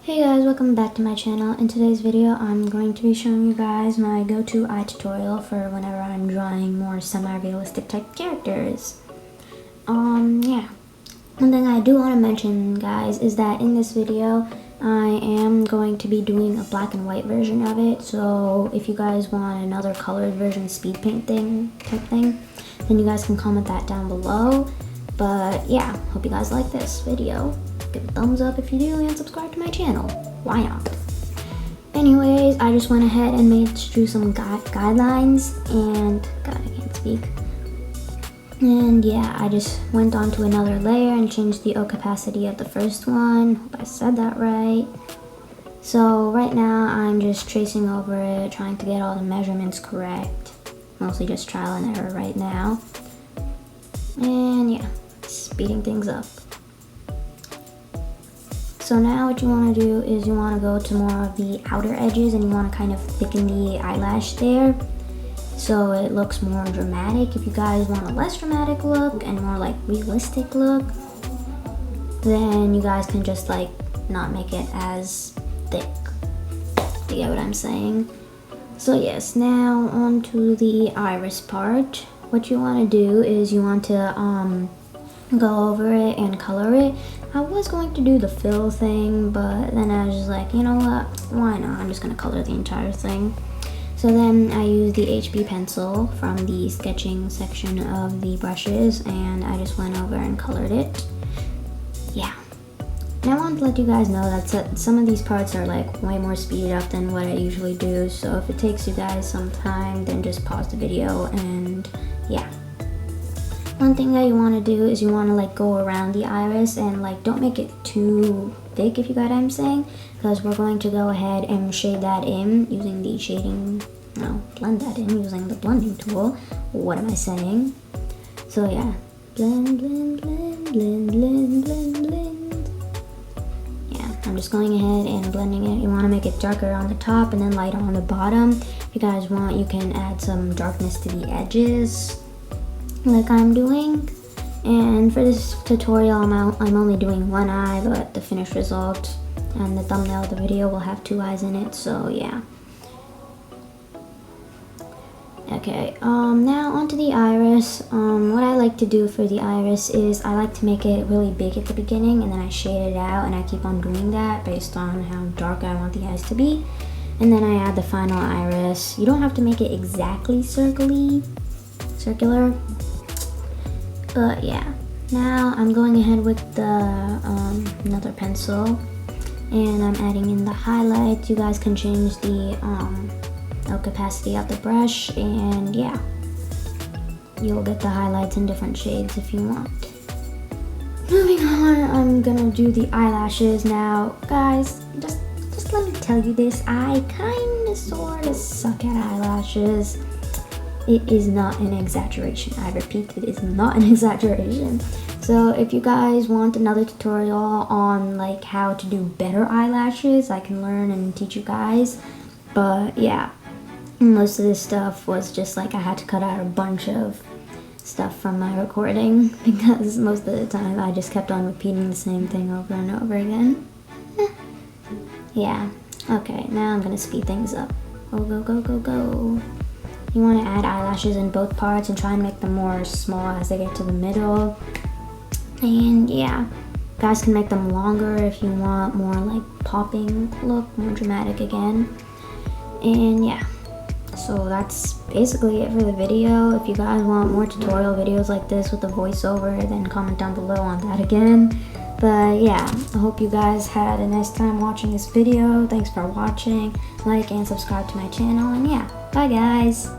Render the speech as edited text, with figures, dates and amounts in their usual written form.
Hey guys, welcome back to my channel. In today's video, I'm going to be showing you guys my go-to eye tutorial for whenever I'm drawing more semi-realistic type characters. Yeah. One thing I do want to mention, guys, is that in this video, I am going to be doing a black and white version of it. So if you guys want another colored version, speed paint type thing, then you guys can comment that down below. But yeah, hope you guys like this video. Give a thumbs up if you do and subscribe to my channel. Why not? Anyways, I just went ahead and drew some guidelines and God, I can't speak. And yeah, I just went on to another layer and changed the opacity of the first one. Hope I said that right. So right now I'm just tracing over it, trying to get all the measurements correct. Mostly just trial and error right now. And yeah, speeding things up. So now what you want to do is you want to go to more of the outer edges and you want to kind of thicken the eyelash there so it looks more dramatic. If you guys want a less dramatic look and more like realistic look, then you guys can just like not make it as thick. You get what I'm saying? So yes, now on to the iris part. What you want to do is you want to go over it and color it. I was going to do the fill thing, but then I was just like, you know what, why not? I'm just gonna color the entire thing. So then I used the HB pencil from the sketching section of the brushes and I just went over and colored it. Yeah. And I wanted to let you guys know that some of these parts are like way more speeded up than what I usually do. So if it takes you guys some time, then just pause the video and yeah. One thing that you want to do is you want to like go around the iris and like don't make it too thick, if you got what I'm saying, because we're going to go ahead and shade that in using the blend that in using the blending tool. What am I saying? So yeah, blend, blend, blend, blend, blend, blend, blend. Yeah, I'm just going ahead and blending it. You want to make it darker on the top and then lighter on the bottom. If you guys want, you can add some darkness to the edges, like I'm doing. And for this tutorial I'm only doing one eye, but the finished result and the thumbnail of the video will have two eyes in it, so yeah. Okay, now onto the iris. What I like to do for the iris is I like to make it really big at the beginning and then I shade it out, and I keep on doing that based on how dark I want the eyes to be, and then I add the final iris. You don't have to make it exactly circular, but yeah. Now I'm going ahead with the another pencil and I'm adding in the highlights. You guys can change the opacity of the brush and yeah, you'll get the highlights in different shades if you want. Moving on, I'm gonna do the eyelashes now. Guys, just let me tell you this, I kinda sorta suck at eyelashes. It is not an exaggeration. I repeat, it is not an exaggeration. So if you guys want another tutorial on like how to do better eyelashes, I can learn and teach you guys. But yeah, most of this stuff was just like I had to cut out a bunch of stuff from my recording because most of the time I just kept on repeating the same thing over and over again. Yeah, okay, now I'm gonna speed things up. Go, go, go, go, go. You want to add eyelashes in both parts and try and make them more small as they get to the middle. And yeah, you guys can make them longer if you want more like popping look, more dramatic again. And yeah, so that's basically it for the video. If you guys want more tutorial videos like this with a voiceover, then comment down below on that again. But yeah, I hope you guys had a nice time watching this video. Thanks for watching. Like and subscribe to my channel. And yeah, bye guys.